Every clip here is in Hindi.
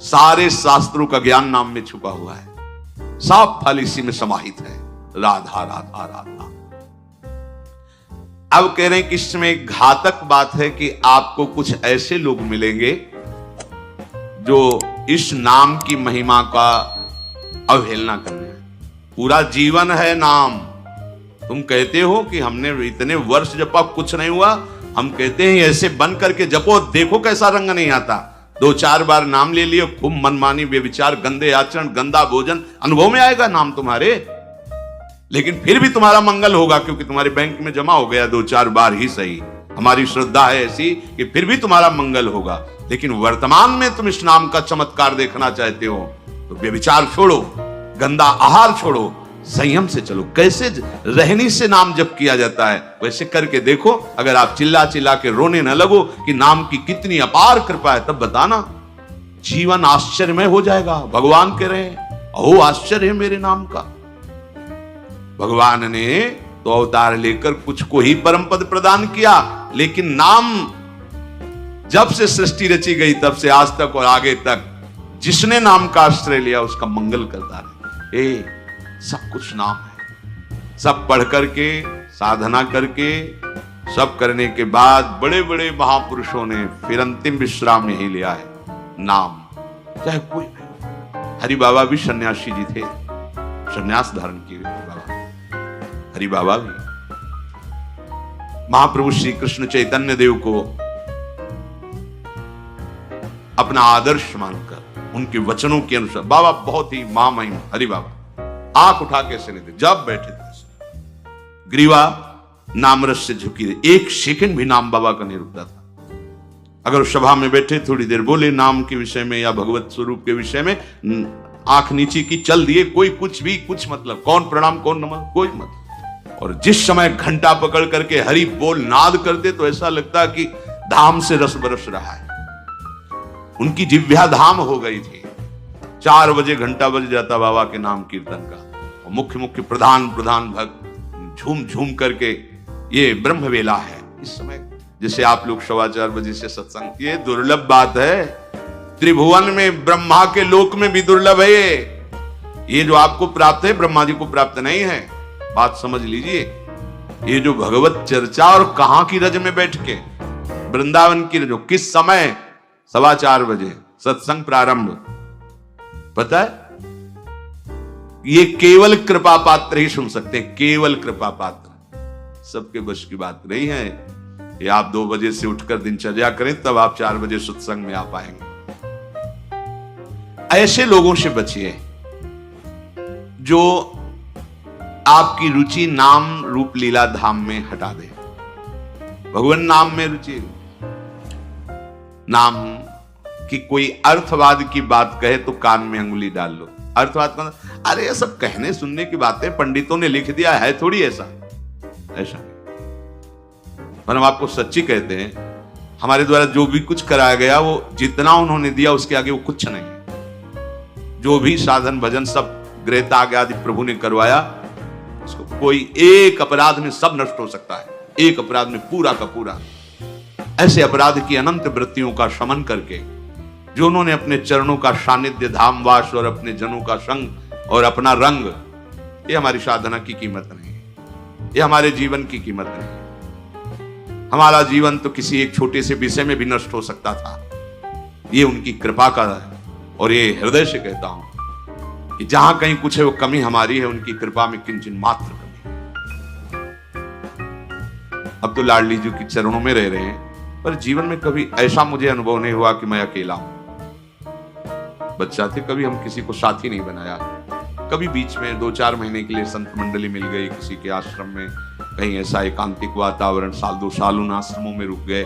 सारे शास्त्रों का ज्ञान नाम में छुपा हुआ है, सब फल इसी में समाहित है। राधा राधा राधा। अब कह रहे हैं कि इसमें एक घातक बात है कि आपको कुछ ऐसे लोग मिलेंगे जो इस नाम की महिमा का अवहेलना करने। पूरा जीवन है नाम। तुम कहते हो कि हमने इतने वर्ष जपा, कुछ नहीं हुआ। हम कहते हैं ऐसे बन करके जपो, देखो कैसा रंग नहीं आता। 2-4 बार नाम ले लियो, खूब मनमानी व्यभिचार, गंदे आचरण, गंदा भोजन अनुभव में आएगा नाम तुम्हारे, लेकिन फिर भी तुम्हारा मंगल होगा, क्योंकि तुम्हारे बैंक में जमा हो गया 2-4 बार ही सही। हमारी श्रद्धा है ऐसी कि फिर भी तुम्हारा मंगल होगा। लेकिन वर्तमान में तुम इस नाम का चमत्कार देखना चाहते हो तो व्यभिचार छोड़ो, गंदा आहार छोड़ो, संयम से चलो। कैसे रहनी से नाम जप किया जाता है वैसे करके देखो। अगर आप चिल्ला चिल्ला के रोने न लगो कि नाम की कितनी अपार कृपा है, तब बताना, जीवन आश्चर्यमय हो जाएगा। भगवान कह रहे हैं, अहो आश्चर्य है मेरे नाम का। भगवान ने तो अवतार लेकर कुछ को ही परम पद प्रदान किया, लेकिन नाम जब से सृष्टि रची गई तब से आज तक और आगे तक जिसने नाम का आश्रय लिया उसका मंगल करता रहे। सब कुछ नाम है। सब पढ़ करके, साधना करके, सब करने के बाद बड़े बड़े महापुरुषों ने फिर अंतिम विश्राम यही लिया है, नाम। चाहे कोई भी। हरि बाबा भी सन्यासी जी थे, सन्यास धारण किए बाबा। हरि बाबा भी महाप्रभु श्री कृष्ण चैतन्य देव को अपना आदर्श मानकर उनके वचनों के अनुसार, बाबा बहुत ही महामहिम हरि बाबा आंख उठा के ऐसे लेते, जब बैठे थे ग्रीवा नामरस से झुकी रही, 1 सेकंड भी नाम बाबा का नहीं रुकता था। अगर सभा में बैठे थोड़ी देर बोले नाम के विषय में या भगवत स्वरूप के विषय में, आंख नीचे की, चल दिए, कोई कुछ भी कुछ मतलब, कौन प्रणाम कौन नमन, कोई मतलब। और जिस समय घंटा पकड़ करके हरि बोल नाद करते तो ऐसा लगता कि धाम से रस बरस रहा है। उनकी जिह्वा धाम हो गई थी। 4 बजे घंटा बज जाता बाबा के नाम कीर्तन का, और मुख्य मुख्य प्रधान भक्त झूम झूम करके, ये ब्रह्म वेला है इस समय। जैसे आप लोग 4:15 बजे से सत्संग, ये दुर्लभ बात है। त्रिभुवन में, ब्रह्मा के लोक में भी दुर्लभ है ये जो आपको प्राप्त है, ब्रह्मा जी को प्राप्त नहीं है। बात समझ लीजिए। ये जो भगवत चर्चा, और कहां की रज में बैठ के, वृंदावन की रज, किस समय, 4:15 बजे सत्संग प्रारंभ। पता है, ये केवल कृपा पात्र ही सुन सकते हैं, केवल कृपा पात्र। सबके बस की बात नहीं है। ये आप 2 बजे से उठकर दिनचर्या करें तब आप 4 बजे सत्संग में आ पाएंगे। ऐसे लोगों से बचिए जो आपकी रुचि नाम रूप लीला धाम में हटा दे। भगवान नाम में रुचि, नाम की कोई अर्थवाद की बात कहे तो कान में अंगुली डाल लो। अर्थवाद का, अरे ये सब कहने सुनने की बातें, पंडितों ने लिख दिया है, थोड़ी ऐसा ऐसा। पर हम आपको सच्ची कहते हैं, हमारे द्वारा जो भी कुछ कराया गया वो जितना उन्होंने दिया उसके आगे वो कुछ नहीं है। जो भी साधन भजन सब ग्रेताग आदि प्रभु ने करवाया, उसको कोई एक अपराध में सब नष्ट हो सकता है, एक अपराध में पूरा का पूरा। ऐसे अपराध की अनंत वृत्तियों का शमन करके जो उन्होंने अपने चरणों का सानिध्य, धामवास और अपने जनों का संग और अपना रंग, ये हमारी साधना की कीमत नहीं है, ये हमारे जीवन की कीमत नहीं है। हमारा जीवन तो किसी एक छोटे से विषय में भी नष्ट हो सकता था। ये उनकी कृपा का है, और ये हृदय से कहता हूं कि जहां कहीं कुछ है वो कमी हमारी है, उनकी कृपा में किंचन मात्र कमी है। अब तो लाडली जी के चरणों में रह रहे हैं, पर जीवन में कभी ऐसा मुझे अनुभव नहीं हुआ कि मैं अकेला हूं। बच्चा थे, कभी हम किसी को साथी नहीं बनाया। कभी बीच में 2-4 महीने के लिए संत मंडली मिल गई किसी के आश्रम में, कहीं ऐसा एकांतिक वातावरण, 1-2 साल उन आश्रमों में रुक गए।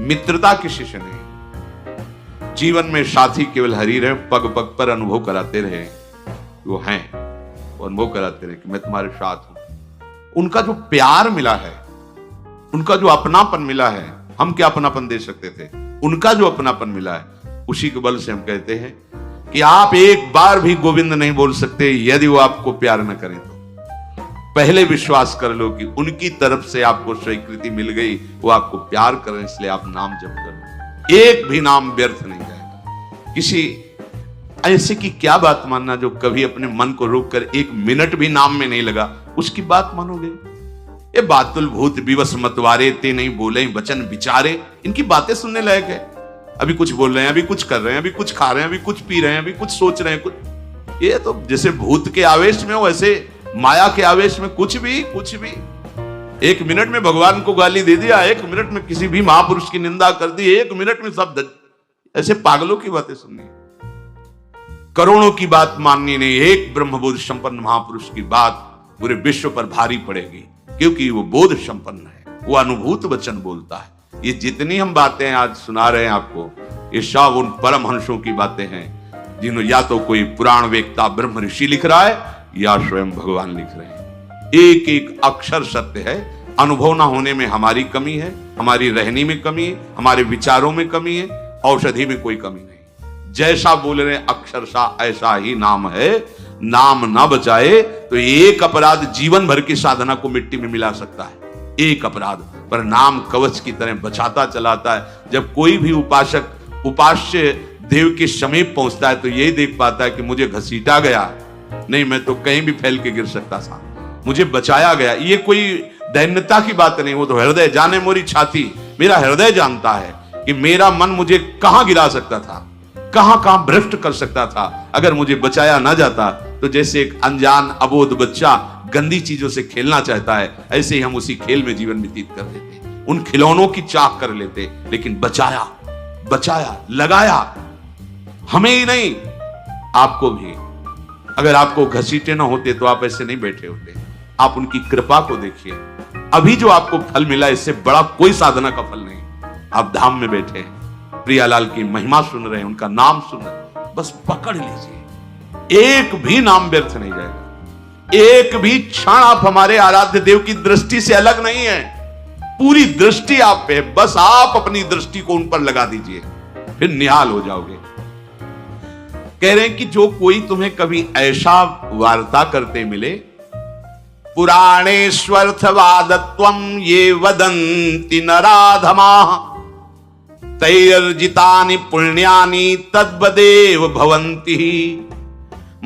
मित्रता किसी से नहीं। जीवन में साथी केवल हरि रहे, पग पग पर अनुभव कराते रहे, वो हैं, वो अनुभव कराते रहे कि मैं तुम्हारे साथ हूं। उनका जो प्यार मिला है, उनका जो अपनापन मिला है, हम क्या अपनापन दे सकते थे, उनका जो अपनापन मिला है, उसी के बल से हम कहते हैं कि आप एक बार भी गोविंद नहीं बोल सकते यदि वो आपको प्यार न करें तो। पहले विश्वास कर लो कि उनकी तरफ से आपको स्वीकृति मिल गई, वो आपको प्यार करें, इसलिए आप नाम जप करो। एक भी नाम व्यर्थ नहीं जाएगा। किसी ऐसे की क्या बात मानना जो कभी अपने मन को रोककर एक मिनट भी नाम में नहीं लगा, उसकी बात मानोगे? ये बातुल भूत विवश मतवारे ते नहीं बोले वचन विचारे, इनकी बातें सुनने लायक है? अभी कुछ बोल रहे हैं, अभी कुछ कर रहे हैं, अभी कुछ खा रहे हैं, अभी कुछ पी रहे हैं, अभी कुछ सोच रहे हैं, कुछ। ये तो जैसे भूत के आवेश में हो, ऐसे माया के आवेश में कुछ भी। एक मिनट में भगवान को गाली दे दिया, एक मिनट में किसी भी महापुरुष की निंदा कर दी, एक मिनट में सब ऐसे पागलों की बातें सुननी, करोड़ों की बात माननी नहीं, एक ब्रह्मबोध संपन्न महापुरुष की बात पूरे विश्व पर भारी पड़ेगी, क्योंकि वो बोध संपन्न है, वो अनुभूत वचन बोलता है। ये जितनी हम बातें आज सुना रहे हैं आपको, ये सब उन परमहंसों की बातें हैं, जिन्होंने या तो कोई पुराण वेत्ता ब्रह्म ऋषि लिख रहा है या स्वयं भगवान लिख रहे हैं। एक एक अक्षर सत्य है। अनुभव ना होने में हमारी कमी है, हमारी रहनी में कमी है, हमारे विचारों में कमी है, औषधि में कोई कमी नहीं। जैसा बोल रहे अक्षरशः ऐसा ही नाम है। नाम ना बचाए तो एक अपराध जीवन भर की साधना को मिट्टी में मिला सकता है, एक अपराध, पर नाम कवच की तरह बचाता चलाता है। जब कोई भी उपासक उपास्य देव के समीप पहुंचता है तो यही देख पाता है कि मुझे घसीटा गया नहीं, मैं तो कहीं भी फैल के गिर सकता था, मुझे बचाया गया। ये कोई दैन्यता की बात नहीं, वो तो हृदय जाने मोरी छाती, मेरा हृदय जानता है कि मेरा मन मुझे कहां गिरा सकता था, कहां कहां भ्रष्ट कर सकता था अगर मुझे बचाया ना जाता। तो जैसे एक अनजान अबोध बच्चा गंदी चीजों से खेलना चाहता है, ऐसे ही हम उसी खेल में जीवन व्यतीत कर देते, उन खिलौनों की चाह कर लेते। लेकिन बचाया लगाया, हमें ही नहीं आपको भी। अगर आपको घसीटे ना होते तो आप ऐसे नहीं बैठे होते। आप उनकी कृपा को देखिए, अभी जो आपको फल मिला इससे बड़ा कोई साधना का फल नहीं। आप धाम में बैठे हैं, प्रियालाल की महिमा सुन रहे हैं, उनका नाम सुन रहे हैं, बस पकड़ लीजिए, एक भी नाम व्यर्थ नहीं जाएगा। एक भी क्षण आप हमारे आराध्य देव की दृष्टि से अलग नहीं है, पूरी दृष्टि आप पे, बस आप अपनी दृष्टि को उन पर लगा दीजिए, फिर निहाल हो जाओगे। कह रहे हैं कि जो कोई तुम्हें कभी ऐसा वार्ता करते मिले, पुराणेष्वर्थवादत्वं ये वदन्ति नराधमाः तैर्जितानि पुण्यानि तद्वदेव भवन्ति।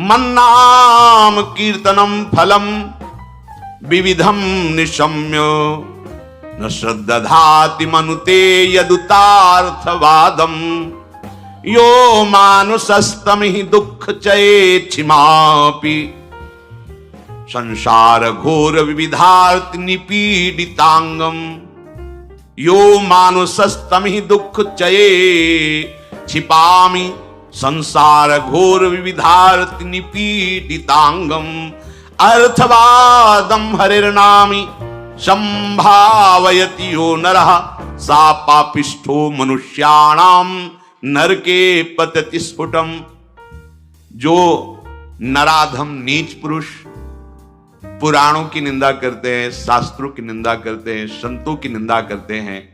मन्नाम कीर्तनम फलम विविधम निशम्य न श्रद्धाति मनुते यदुतार्थवादम। यो मानुषस्तमिहि दुःख चेच्छिमापि संसार घोर विविधार्थ निपीडितांगम। यो मानुषस्तमिहि दुःख चये छिपामि संसार घोर विविधार्थ निपीडितांगम। अर्थवादम हरिर्नामि संभावयति यो नरः सा पापिष्ठो मनुष्याणाम नरके पतति स्फुटम। जो नराधम नीच पुरुष पुराणों की निंदा करते हैं, शास्त्रों की निंदा करते हैं, संतों की निंदा करते हैं,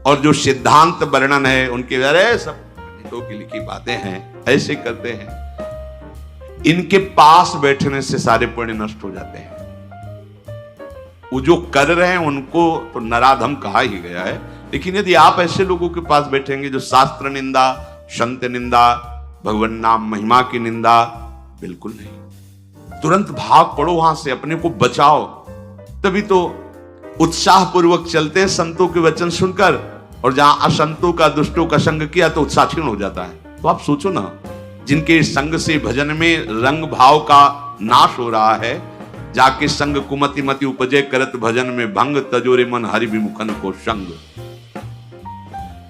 और जो सिद्धांत वर्णन है उनके अरे सब पंडितों की लिखी बातें हैं, ऐसे करते हैं, इनके पास बैठने से सारे पुण्य नष्ट हो जाते हैं। वो जो कर रहे हैं उनको तो नराधम कहा ही गया है। लेकिन यदि आप ऐसे लोगों के पास बैठेंगे जो शास्त्र निंदा, संत निंदा, भगवान नाम महिमा की निंदा, बिल्कुल नहीं, तुरंत भाग पड़ो वहां से, अपने को बचाओ। तभी तो उत्साह पूर्वक चलते हैं संतों के वचन सुनकर, और जहां असंतों का दुष्टों का संग किया तो उत्साह क्षीण हो जाता है। तो आप सोचो ना, जिनके संग से भजन में रंग भाव का नाश हो रहा है, जाके संग कुमति मति उपजे करत भजन में भंग, तजोरे मन हरि विमुखन को संग।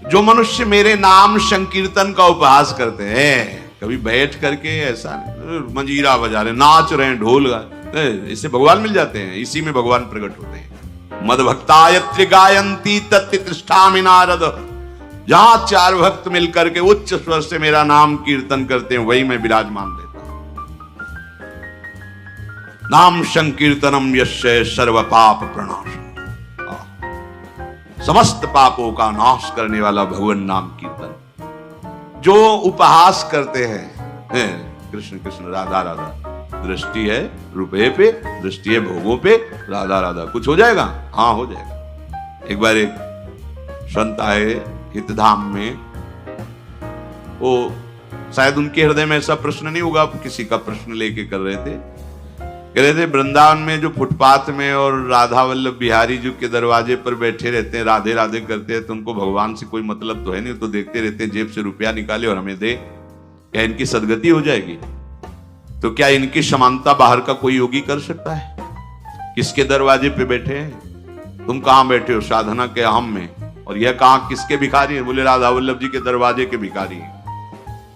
जो मनुष्य मेरे नाम संकीर्तन का उपहास करते हैं, कभी बैठ करके ऐसा मंजीरा बजा रहे, नाच रहे हैं, ढोल इससे भगवान मिल जाते हैं, इसी में भगवान प्रकट होते हैं। मद भक्तायत्र गायंती तत्तिष्ठामि नारद। जहां चार भक्त मिलकर के उच्च स्वर से मेरा नाम कीर्तन करते हैं, वही मैं विराजमान रहता हूं। नाम संकीर्तनम यस्य सर्व पाप प्रणाश। समस्त पापों का नाश करने वाला भगवान नाम कीर्तन। जो उपहास करते हैं कृष्ण कृष्ण राधा राधा, दृष्टि है रुपये पे, दृष्टि है भोगों पे, राधा राधा, कुछ हो जाएगा? हाँ हो जाएगा। एक बार एक संत आए हितधाम में, वो शायद उनके हृदय में ऐसा प्रश्न नहीं होगा, किसी का प्रश्न लेके कर रहे थे। कह रहे थे वृंदावन में जो फुटपाथ में और राधा वल्लभ बिहारी जी के दरवाजे पर बैठे रहते हैं, राधे राधे करते हैं, तो उनको भगवान से कोई मतलब तो है नहीं, तो देखते रहते हैं जेब से रुपया निकाले और हमें दे, क्या इनकी सदगति हो जाएगी? तो क्या इनकी समानता बाहर का कोई योगी कर सकता है? किसके दरवाजे पे बैठे हैं? तुम कहां बैठे हो? साधना के हम में। और यह कहां किसके भिखारी हैं? बोले राधा वल्लभ जी के दरवाजे के भिखारी हैं।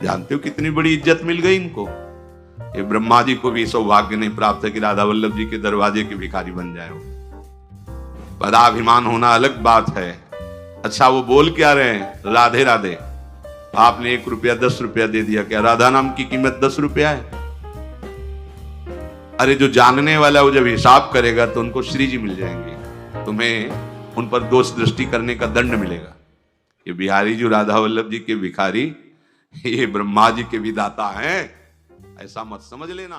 जानते हो कितनी बड़ी इज्जत मिल गई इनको? ये ब्रह्मा जी को भी सौभाग्य नहीं प्राप्त है कि राधा वल्लभ जी के दरवाजे के भिखारी बन जाए। पदाभिमान होना अलग बात है। अच्छा, वो बोल क्या रहे हैं? राधे राधे। आपने 1 रुपया 10 रुपया दे दिया, क्या राधा नाम की कीमत 10 रुपया है? अरे जो जानने वाला वो जब हिसाब करेगा तो उनको श्री जी मिल जाएंगे, तुम्हें उन पर दोष दृष्टि करने का दंड मिलेगा। ये बिहारी जी राधा वल्लभ जी के भिखारी ये ब्रह्मा जी के विधाता हैं, ऐसा मत समझ लेना।